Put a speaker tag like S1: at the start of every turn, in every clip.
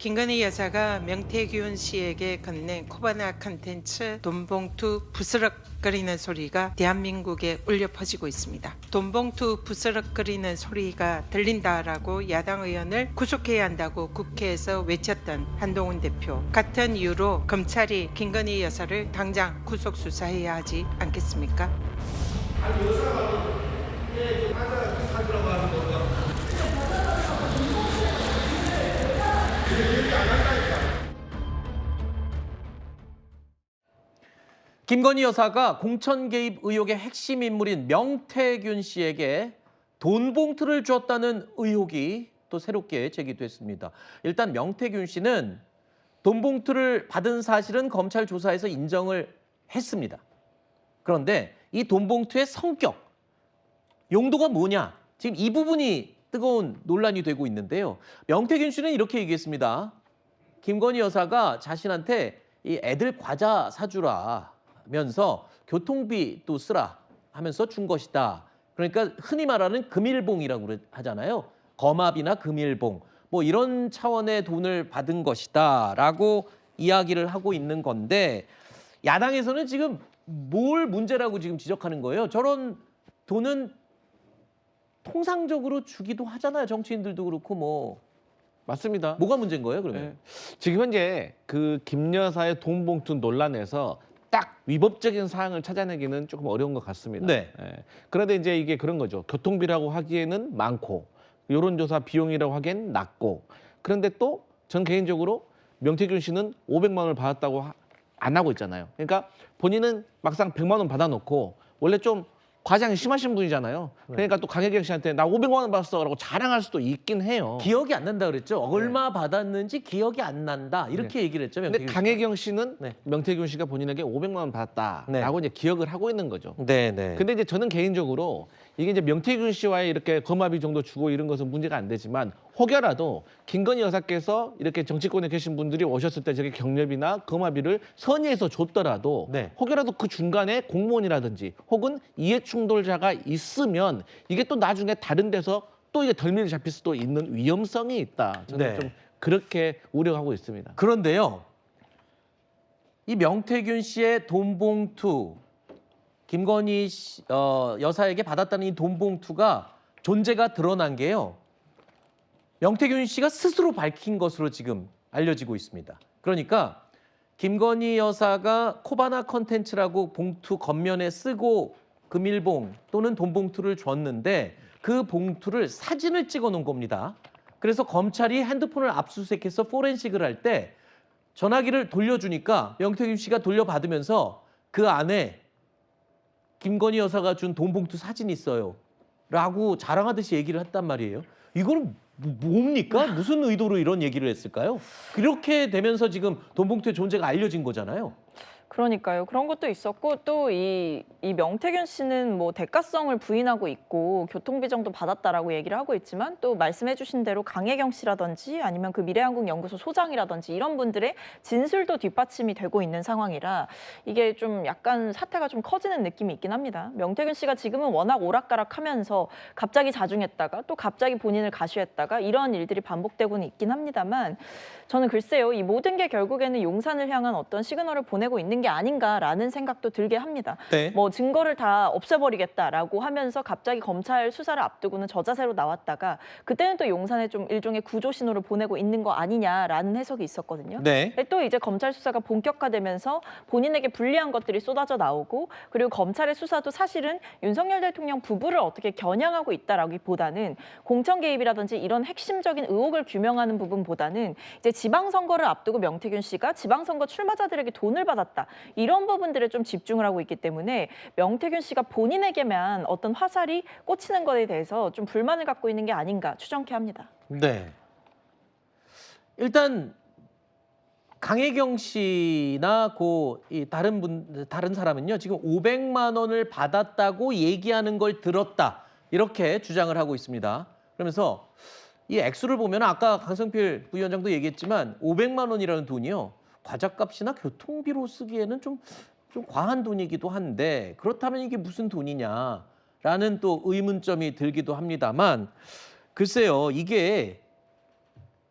S1: 김건희 여사가 명태균 씨에게 건넨 코바나 컨텐츠 돈봉투 부스럭거리는 소리가 대한민국에 울려 퍼지고 있습니다. 돈봉투 부스럭거리는 소리가 들린다라고 야당 의원을 구속해야 한다고 국회에서 외쳤던 한동훈 대표. 같은 이유로 검찰이 김건희 여사를 당장 구속 수사해야 하지 않겠습니까?
S2: 김건희 여사가 공천 개입 의혹의 핵심 인물인 명태균 씨에게 돈 봉투를 줬다는 의혹이 또 새롭게 제기됐습니다. 일단 명태균 씨는 돈 봉투를 받은 사실은 검찰 조사에서 인정을 했습니다. 그런데 이 돈 봉투의 성격, 용도가 뭐냐? 지금 이 부분이 뜨거운 논란이 되고 있는데요. 명태균 씨는 이렇게 얘기했습니다. 김건희 여사가 자신한테 이 애들 과자 사주라 면서 교통비 또 쓰라 하면서 준 것이다. 그러니까 흔히 말하는 금일봉이라고 하잖아요. 거마비나 금일봉 뭐 이런 차원의 돈을 받은 것이다라고 이야기를 하고 있는 건데 야당에서는 지금 뭘 문제라고 지금 지적하는 거예요. 저런 돈은 통상적으로 주기도 하잖아요. 정치인들도 그렇고 뭐.
S3: 맞습니다.
S2: 뭐가 문제인 거예요, 그러면?
S3: 네. 지금 현재 그 김 여사의 돈 봉투 논란에서 딱 위법적인 사항을 찾아내기는 조금 어려운 것 같습니다.
S2: 네.
S3: 그런데 이제 이게 그런 거죠. 교통비라고 하기에는 많고 여론조사 비용이라고 하기엔 낮고 그런데 또 전 개인적으로 명태균 씨는 500만 원을 받았다고 안 하고 있잖아요. 그러니까 본인은 막상 100만 원 받아놓고 원래 좀 과장이 심하신 분이잖아요. 그러니까 또 강혜경 씨한테 나 500만 원 받았어라고 자랑할 수도 있긴 해요.
S2: 기억이 안 난다 그랬죠. 얼마 받았는지 기억이 안 난다. 이렇게 얘기를 했죠.
S3: 근데
S2: 명태균 씨가.
S3: 강혜경 씨는
S2: 네.
S3: 명태균 씨가 본인에게 500만 원 받았다라고 이제 기억을 하고 있는 거죠.
S2: 네, 네.
S3: 근데 이제 저는 개인적으로 이게 이제 명태균 씨와의 이렇게 거마비 정도 주고 이런 것은 문제가 안 되지만 혹여라도 김건희 여사께서 이렇게 정치권에 계신 분들이 오셨을 때 저게 경력이나 거마비를 선의해서 줬더라도
S2: 네.
S3: 혹여라도 그 중간에 공무원이라든지 혹은 이해충돌자가 있으면 이게 또 나중에 다른 데서 또 이게 덜미를 잡힐 수도 있는 위험성이 있다. 저는
S2: 네.
S3: 좀 그렇게 우려하고 있습니다.
S2: 그런데요. 이 명태균 씨의 돈 봉투, 김건희 여사에게 받았다는 이 돈 봉투가 존재가 드러난 게요. 명태균 씨가 스스로 밝힌 것으로 지금 알려지고 있습니다. 그러니까 김건희 여사가 코바나 컨텐츠라고 봉투 겉면에 쓰고 금일봉 또는 돈 봉투를 줬는데 그 봉투를 사진을 찍어 놓은 겁니다. 그래서 검찰이 핸드폰을 압수수색해서 포렌식을 할 때 전화기를 돌려주니까 명태균 씨가 돌려받으면서 그 안에 김건희 여사가 준 돈 봉투 사진이 있어요. 라고 자랑하듯이 얘기를 했단 말이에요. 이거는 뭡니까? 무슨 의도로 이런 얘기를 했을까요? 그렇게 되면서 지금 돈 봉투의 존재가 알려진 거잖아요.
S4: 그러니까요. 그런 것도 있었고 또 이 명태균 씨는 뭐 대가성을 부인하고 있고 교통비 정도 받았다라고 얘기를 하고 있지만 또 말씀해 주신 대로 강혜경 씨라든지 아니면 그 미래한국연구소 소장이라든지 이런 분들의 진술도 뒷받침이 되고 있는 상황이라 이게 좀 약간 사태가 좀 커지는 느낌이 있긴 합니다. 명태균 씨가 지금은 워낙 오락가락하면서 갑자기 자중했다가 또 갑자기 본인을 가쉬했다가 이런 일들이 반복되고는 있긴 합니다만 저는 글쎄요. 이 모든 게 결국에는 용산을 향한 어떤 시그널을 보내고 있는 게 아닌가라는 생각도 들게 합니다.
S2: 네.
S4: 뭐 증거를 다 없애버리겠다라고 하면서 갑자기 검찰 수사를 앞두고는 저자세로 나왔다가 그때는 또 용산에 좀 일종의 구조 신호를 보내고 있는 거 아니냐라는 해석이 있었거든요.
S2: 네.
S4: 또 이제 검찰 수사가 본격화되면서 본인에게 불리한 것들이 쏟아져 나오고 그리고 검찰의 수사도 사실은 윤석열 대통령 부부를 어떻게 겨냥하고 있다라기보다는 공천 개입이라든지 이런 핵심적인 의혹을 규명하는 부분보다는 이제 지방선거를 앞두고 명태균 씨가 지방선거 출마자들에게 돈을 받았다. 이런 부분들에 좀 집중을 하고 있기 때문에 명태균 씨가 본인에게만 어떤 화살이 꽂히는 것에 대해서 좀 불만을 갖고 있는 게 아닌가 추정케 합니다.
S2: 네. 일단 강혜경 씨나 다른 사람은요. 지금 500만 원을 받았다고 얘기하는 걸 들었다. 이렇게 주장을 하고 있습니다. 그러면서 이 액수를 보면 아까 강성필 부위원장도 얘기했지만 500만 원이라는 돈이요. 과자값이나 교통비로 쓰기에는 좀 과한 돈이기도 한데 그렇다면 이게 무슨 돈이냐라는 또 의문점이 들기도 합니다만 글쎄요. 이게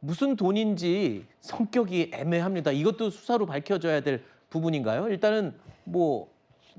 S2: 무슨 돈인지 성격이 애매합니다. 이것도 수사로 밝혀져야 될 부분인가요? 일단은 뭐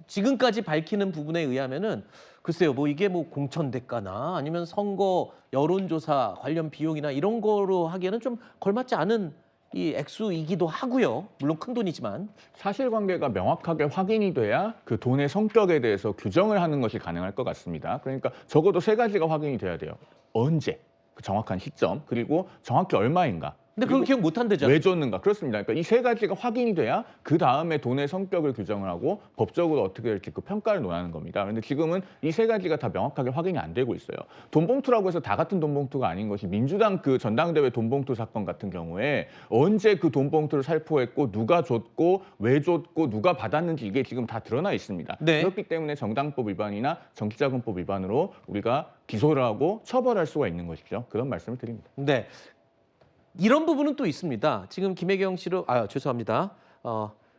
S2: 지금까지 밝히는 부분에 의하면은 글쎄요, 뭐 이게 뭐 공천 대가나 아니면 선거 여론조사 관련 비용이나 이런 거로 하기에는 좀 걸맞지 않은 이 액수이기도 하고요. 물론 큰 돈이지만.
S5: 사실관계가 명확하게 확인이 돼야 그 돈의 성격에 대해서 규정을 하는 것이 가능할 것 같습니다. 그러니까 적어도 세 가지가 확인이 돼야 돼요. 언제, 그 정확한 시점, 그리고 정확히 얼마인가.
S2: 근데 그걸 기억 못 한대잖아요.
S5: 왜 줬는가. 그렇습니다. 그러니까 이 세 가지가 확인이 돼야 그 다음에 돈의 성격을 규정을 하고 법적으로 어떻게 될지 그 평가를 논하는 겁니다. 그런데 지금은 이 세 가지가 다 명확하게 확인이 안 되고 있어요. 돈봉투라고 해서 다 같은 돈봉투가 아닌 것이 민주당 그 전당대회 돈봉투 사건 같은 경우에 언제 그 돈봉투를 살포했고 누가 줬고 왜 줬고 누가 받았는지 이게 지금 다 드러나 있습니다.
S2: 네.
S5: 그렇기 때문에 정당법 위반이나 정치자금법 위반으로 우리가 기소를 하고 처벌할 수가 있는 것이죠. 그런 말씀을 드립니다.
S2: 네. 이런 부분은 또 있습니다. 지금 김혜경 씨로 죄송합니다.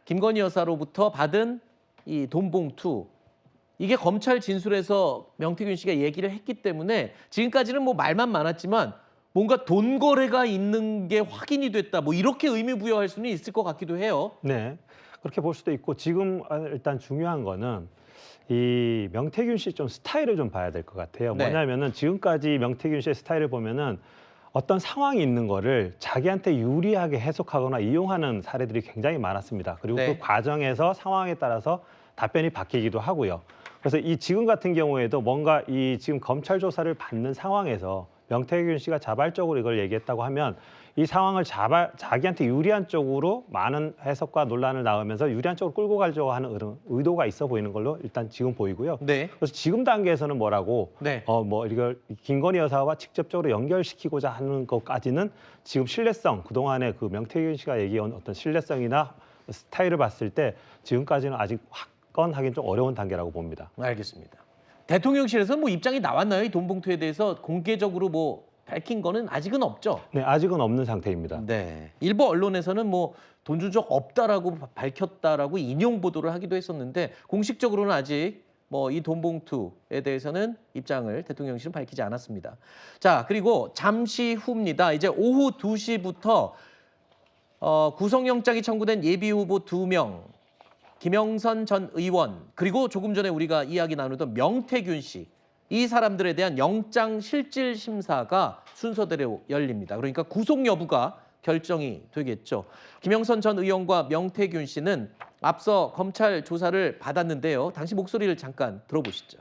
S2: 김건희 여사로부터 받은 이 돈봉투 이게 검찰 진술에서 명태균 씨가 얘기를 했기 때문에 지금까지는 뭐 말만 많았지만 뭔가 돈 거래가 있는 게 확인이 됐다. 뭐 이렇게 의미 부여할 수는 있을 것 같기도 해요.
S6: 네, 그렇게 볼 수도 있고 지금 일단 중요한 거는 이 명태균 씨 좀 스타일을 좀 봐야 될 것 같아요.
S2: 네.
S6: 뭐냐면은 지금까지 명태균 씨의 스타일을 보면은 어떤 상황이 있는 거를 자기한테 유리하게 해석하거나 이용하는 사례들이 굉장히 많았습니다. 그리고
S2: 네.
S6: 그 과정에서 상황에 따라서 답변이 바뀌기도 하고요. 그래서 이 지금 같은 경우에도 뭔가 이 지금 검찰 조사를 받는 상황에서 명태균 씨가 자발적으로 이걸 얘기했다고 하면 이 상황을 자기한테 유리한 쪽으로 많은 해석과 논란을 낳으면서 유리한 쪽으로 끌고 가려고 하는 의도가 있어 보이는 걸로 일단 지금 보이고요.
S2: 네.
S6: 그래서 지금 단계에서는 뭐라고
S2: 네.
S6: 뭐 이걸 김건희 여사와 직접적으로 연결시키고자 하는 것까지는 지금 신뢰성, 그동안에 그 명태균 씨가 얘기한 어떤 신뢰성이나 스타일을 봤을 때 지금까지는 아직 확건하기는 좀 어려운 단계라고 봅니다.
S2: 알겠습니다. 대통령실에서 뭐 입장이 나왔나요? 이 돈봉투에 대해서 공개적으로 뭐 밝힌 거는 아직은 없죠.
S6: 네, 아직은 없는 상태입니다.
S2: 네. 일부 언론에서는 뭐 돈 준 적 없다라고 밝혔다라고 인용 보도를 하기도 했었는데 공식적으로는 아직 뭐 이 돈봉투에 대해서는 입장을 대통령실은 밝히지 않았습니다. 자, 그리고 잠시 후입니다. 이제 오후 2시부터 구속영장이 청구된 예비후보 2명, 김영선 전 의원, 그리고 조금 전에 우리가 이야기 나누던 명태균 씨, 이 사람들에 대한 영장 실질 심사가 순서대로 열립니다. 그러니까 구속 여부가 결정이 되겠죠. 김영선 전 의원과 명태균 씨는 앞서 검찰 조사를 받았는데요. 당시 목소리를 잠깐 들어보시죠.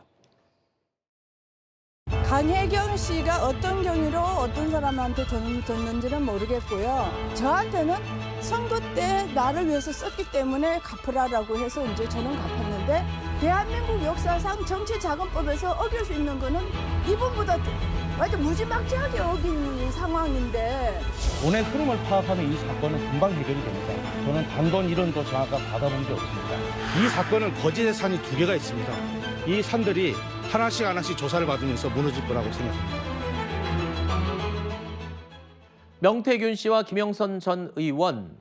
S7: 강혜경 씨가 어떤 경위로 어떤 사람한테 돈을 줬는지는 모르겠고요. 저한테는 선거 때 나를 위해서 썼기 때문에 갚으라라고 해서 이제 저는 갚았는데 대한민국 역사상 정치자금법에서 어길 수 있는 거는 이분보다 완전 무지막지하게 어긴 상황인데
S8: 돈의 흐름을 파악하면 이 사건은 금방 해결이 됩니다. 저는 단돈 1원도 정확하게 받아본 게 없습니다.
S9: 이 사건은 거짓의 산이 2개가 있습니다. 이 산들이 하나씩 조사를 받으면서 무너질 거라고 생각합니다.
S2: 명태균 씨와 김영선 전 의원,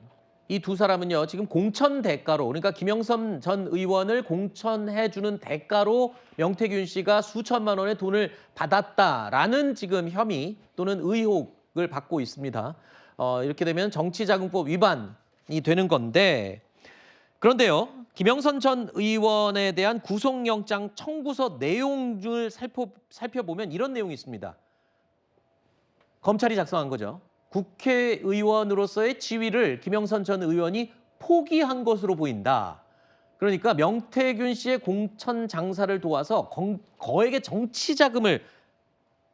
S2: 이 두 사람은요 지금 공천 대가로, 그러니까 김영선 전 의원을 공천해주는 대가로 명태균 씨가 수천만 원의 돈을 받았다라는 지금 혐의 또는 의혹을 받고 있습니다. 이렇게 되면 정치자금법 위반이 되는 건데, 그런데요 김영선 전 의원에 대한 구속영장 청구서 내용을 살펴보면 이런 내용이 있습니다. 검찰이 작성한 거죠. 국회의원으로서의 지위를 김영선 전 의원이 포기한 것으로 보인다. 그러니까 명태균 씨의 공천 장사를 도와서 거액의 정치 자금을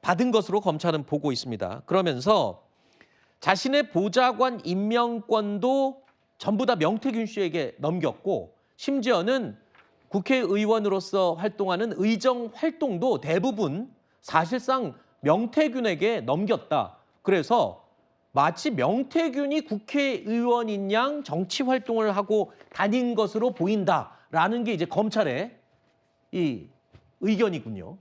S2: 받은 것으로 검찰은 보고 있습니다. 그러면서 자신의 보좌관 임명권도 전부 다 명태균 씨에게 넘겼고, 심지어는 국회의원으로서 활동하는 의정 활동도 대부분 사실상 명태균에게 넘겼다. 그래서 마치 명태균이 국회의원인 양 정치 활동을 하고 다닌 것으로 보인다라는 게 이제 검찰의 이 의견이군요.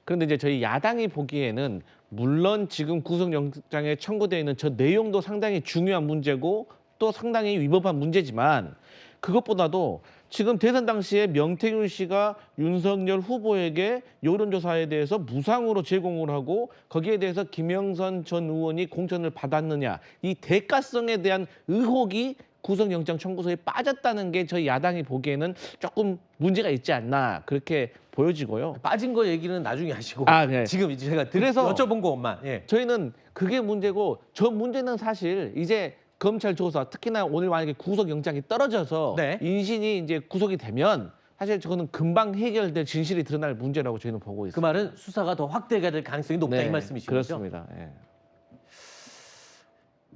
S3: 그런데 이제 저희 야당이 보기에는 물론 지금 구속영장에 청구되어 있는 저 내용도 상당히 중요한 문제고 또 상당히 위법한 문제지만 그것보다도 지금 대선 당시에 명태균 씨가 윤석열 후보에게 여론조사에 대해서 무상으로 제공을 하고 거기에 대해서 김영선 전 의원이 공천을 받았느냐, 이 대가성에 대한 의혹이 구속영장 청구서에 빠졌다는 게 저희 야당이 보기에는 조금 문제가 있지 않나 그렇게 보여지고요.
S2: 빠진 거 얘기는 나중에 하시고
S3: 네.
S2: 지금 이제 제가
S3: 그래서
S2: 여쭤본 것만. 예.
S3: 저희는 그게 문제고, 저 문제는 사실 이제 검찰 조사, 특히나 오늘 만약에 구속영장이 떨어져서
S2: 네.
S3: 인신이 이제 구속이 되면 사실 저거는 금방 해결될 진실이 드러날 문제라고 저희는 보고 있습니다.
S2: 그 말은 수사가 더 확대가 될 가능성이 높다 이 말씀이시죠?
S3: 그렇습니다. 예.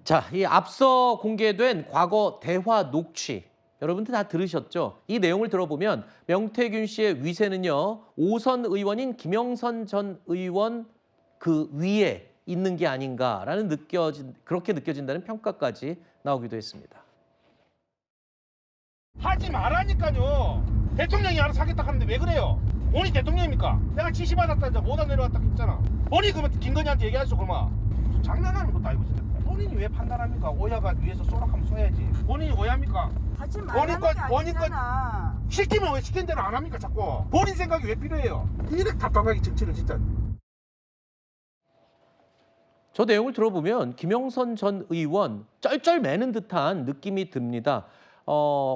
S2: 자, 이 앞서 공개된 과거 대화 녹취 여러분들 다 들으셨죠? 이 내용을 들어보면 명태균 씨의 위세는요 5선 의원인 김영선 전 의원 그 위에 있는 게 아닌가라는 그렇게 느껴진다는 평가까지 나오기도 했습니다.
S9: 하지 말라니까요. 대통령이 알아서 하겠다 하는데 왜 그래요? 본인이 대통령입니까? 내가 지시받았다 이제 못안 내려왔다 했잖아. 본인이 그러면 김건희한테 얘기하죠 그러면. 장난하는 것도 아니고 진짜. 본인이 왜 판단합니까? 오야가 위에서 쏘락하면 쏘야지. 본인이 오야입니까?
S7: 하지 말라는 게 아니잖아.
S9: 시키면 왜 시킨 대로 안 합니까 자꾸? 본인 생각이 왜 필요해요? 이렇게 답답하게 정치를 진짜.
S2: 저 내용을 들어보면 김영선 전 의원 쩔쩔매는 듯한 느낌이 듭니다.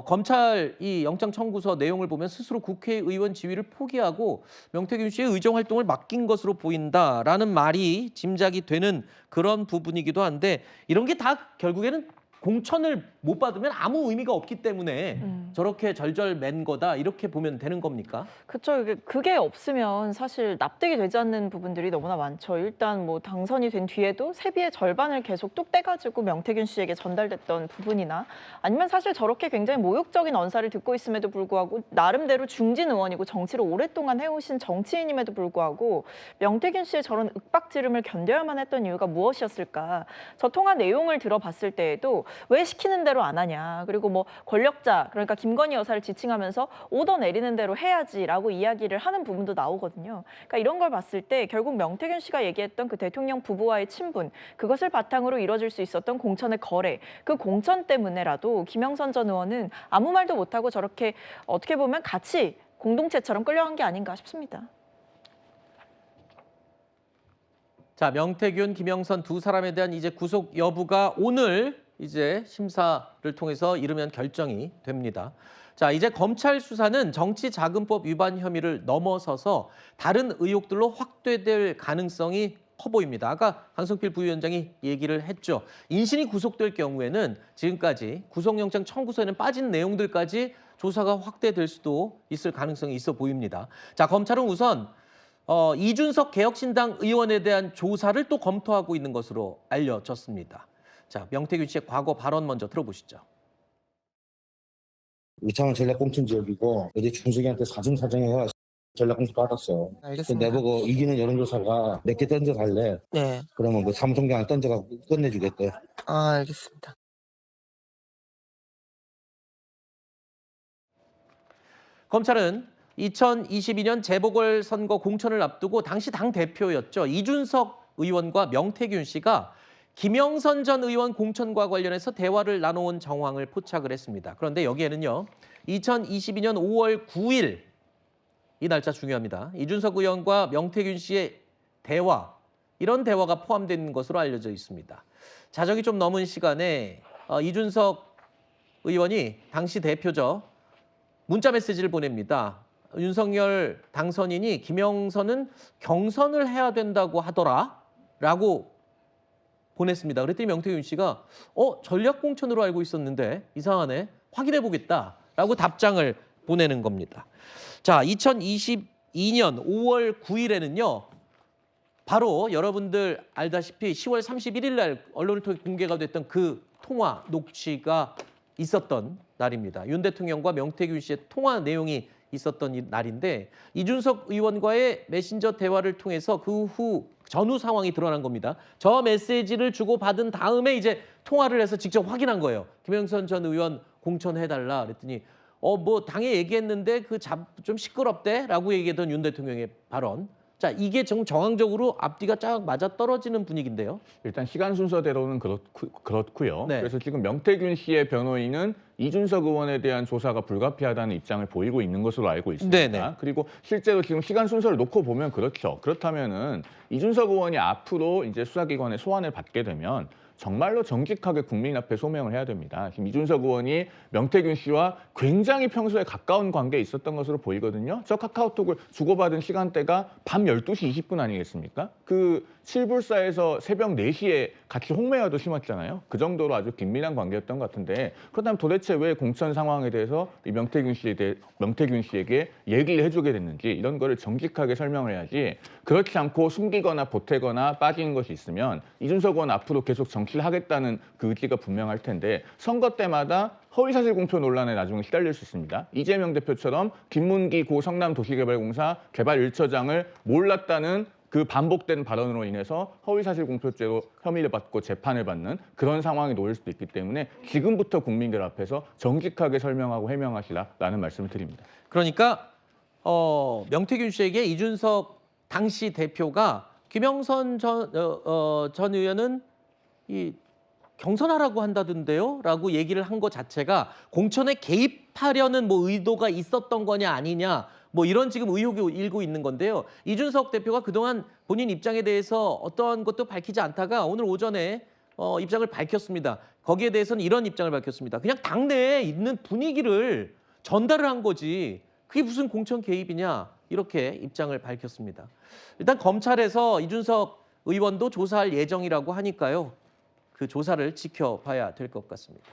S2: 검찰 이 영장 청구서 내용을 보면 스스로 국회의원 지위를 포기하고 명태균 씨의 의정 활동을 맡긴 것으로 보인다라는 말이 짐작이 되는 그런 부분이기도 한데 이런 게 다 결국에는 공천을 못 받으면 아무 의미가 없기 때문에 저렇게 절절맨 거다 이렇게 보면 되는 겁니까?
S4: 그렇죠. 그게 없으면 사실 납득이 되지 않는 부분들이 너무나 많죠. 일단 뭐 당선이 된 뒤에도 세비의 절반을 계속 뚝 떼가지고 명태균 씨에게 전달됐던 부분이나 아니면 사실 저렇게 굉장히 모욕적인 언사를 듣고 있음에도 불구하고 나름대로 중진 의원이고 정치를 오랫동안 해오신 정치인임에도 불구하고 명태균 씨의 저런 윽박지름을 견뎌야만 했던 이유가 무엇이었을까? 저 통화 내용을 들어봤을 때에도 왜 시키는 대로 안 하냐. 그리고 뭐 권력자, 그러니까 김건희 여사를 지칭하면서 오더 내리는 대로 해야지라고 이야기를 하는 부분도 나오거든요. 그러니까 이런 걸 봤을 때 결국 명태균 씨가 얘기했던 그 대통령 부부와의 친분, 그것을 바탕으로 이뤄질 수 있었던 공천의 거래, 그 공천 때문에라도 김영선 전 의원은 아무 말도 못하고 저렇게 어떻게 보면 같이 공동체처럼 끌려간 게 아닌가 싶습니다.
S2: 자, 명태균, 김영선 두 사람에 대한 이제 구속 여부가 오늘 이제 심사를 통해서 이르면 결정이 됩니다. 자, 이제 검찰 수사는 정치자금법 위반 혐의를 넘어서서 다른 의혹들로 확대될 가능성이 커 보입니다. 아까 강성필 부위원장이 얘기를 했죠. 인신이 구속될 경우에는 지금까지 구속영장 청구서에는 빠진 내용들까지 조사가 확대될 수도 있을 가능성이 있어 보입니다. 자, 검찰은 우선 이준석 개혁신당 의원에 대한 조사를 또 검토하고 있는 것으로 알려졌습니다. 자, 명태균 씨의 과거 발언 먼저 들어보시죠.
S8: 이창원 전략공천 지역이고 어제 준석이한테 사정사정해 해라 전략공천 받았어.
S10: 알겠습니다.
S8: 내보고 이기는 여론조사가 몇 개 던져달래.
S10: 네.
S8: 그러면 그 사무총장을 던져갖고 끝내주겠대.
S10: 알겠습니다.
S2: 검찰은 2022년 재보궐선거 공천을 앞두고 당시 당 대표였죠. 이준석 의원과 명태균 씨가 김영선 전 의원 공천과 관련해서 대화를 나눠온 정황을 포착을 했습니다. 그런데 여기에는요. 2022년 5월 9일 이 날짜 중요합니다. 이준석 의원과 명태균 씨의 대화, 이런 대화가 포함된 것으로 알려져 있습니다. 자정이 좀 넘은 시간에 이준석 의원이 당시 대표죠. 문자 메시지를 보냅니다. 윤석열 당선인이 김영선은 경선을 해야 된다고 하더라 라고 보냈습니다. 그랬더니 명태균 씨가 전략공천으로 알고 있었는데 이상하네. 확인해 보겠다라고 답장을 보내는 겁니다. 자, 2022년 5월 9일에는요. 바로 여러분들 알다시피 10월 31일 날 언론을 통해 공개가 됐던 그 통화 녹취가 있었던 날입니다. 윤 대통령과 명태균 씨의 통화 내용이 있었던 이 날인데 이준석 의원과의 메신저 대화를 통해서 그 후 전후 상황이 드러난 겁니다. 저 메시지를 주고받은 다음에 이제 통화를 해서 직접 확인한 거예요. 김영선 전 의원 공천해달라 그랬더니 뭐 당에 얘기했는데 좀 시끄럽대라고 얘기했던 윤 대통령의 발언. 자, 이게 좀 정황적으로 앞뒤가 쫙 맞아 떨어지는 분위기인데요.
S5: 일단 시간 순서대로는 그렇고요.
S2: 네.
S5: 그래서 지금 명태균 씨의 변호인은 이준석 의원에 대한 조사가 불가피하다는 입장을 보이고 있는 것으로 알고 있습니다.
S2: 네네.
S5: 그리고 실제로 지금 시간 순서를 놓고 보면 그렇죠. 그렇다면은 이준석 의원이 앞으로 이제 수사기관의 소환을 받게 되면 정말로 정직하게 국민 앞에 소명을 해야 됩니다. 지금 이준석 의원이 명태균 씨와 굉장히 평소에 가까운 관계에 있었던 것으로 보이거든요. 저 카카오톡을 주고받은 시간대가 밤 12시 20분 아니겠습니까? 그 칠불사에서 새벽 4시에 같이 홍매화도 심었잖아요. 그 정도로 아주 긴밀한 관계였던 것 같은데 그렇다면 도대체 왜 공천 상황에 대해서 이 명태균 씨에게 얘기를 해주게 됐는지 이런 거를 정직하게 설명을 해야지 그렇지 않고 숨기거나 보태거나 빠지는 것이 있으면 이준석 의원 앞으로 계속 정치를 하겠다는 그 의지가 분명할 텐데 선거 때마다 허위사실 공표 논란에 나중에 시달릴 수 있습니다. 이재명 대표처럼 김문기 고 성남도시개발공사 개발 1처장을 몰랐다는 그 반복된 발언으로 인해서 허위사실 공표죄로 혐의를 받고 재판을 받는 그런 상황이 놓일 수도 있기 때문에 지금부터 국민들 앞에서 정직하게 설명하고 해명하시라라는 말씀을 드립니다.
S2: 그러니까 명태균 씨에게 이준석 당시 대표가 김영선 전 의원은 이 경선하라고 한다던데요? 라고 얘기를 한 것 자체가 공천에 개입하려는 뭐 의도가 있었던 거냐 아니냐 뭐 이런 지금 의혹이 일고 있는 건데요. 이준석 대표가 그동안 본인 입장에 대해서 어떠한 것도 밝히지 않다가 오늘 오전에 입장을 밝혔습니다. 거기에 대해서는 이런 입장을 밝혔습니다. 그냥 당내에 있는 분위기를 전달을 한 거지 그게 무슨 공천 개입이냐 이렇게 입장을 밝혔습니다. 일단 검찰에서 이준석 의원도 조사할 예정이라고 하니까요. 그 조사를 지켜봐야 될 것 같습니다.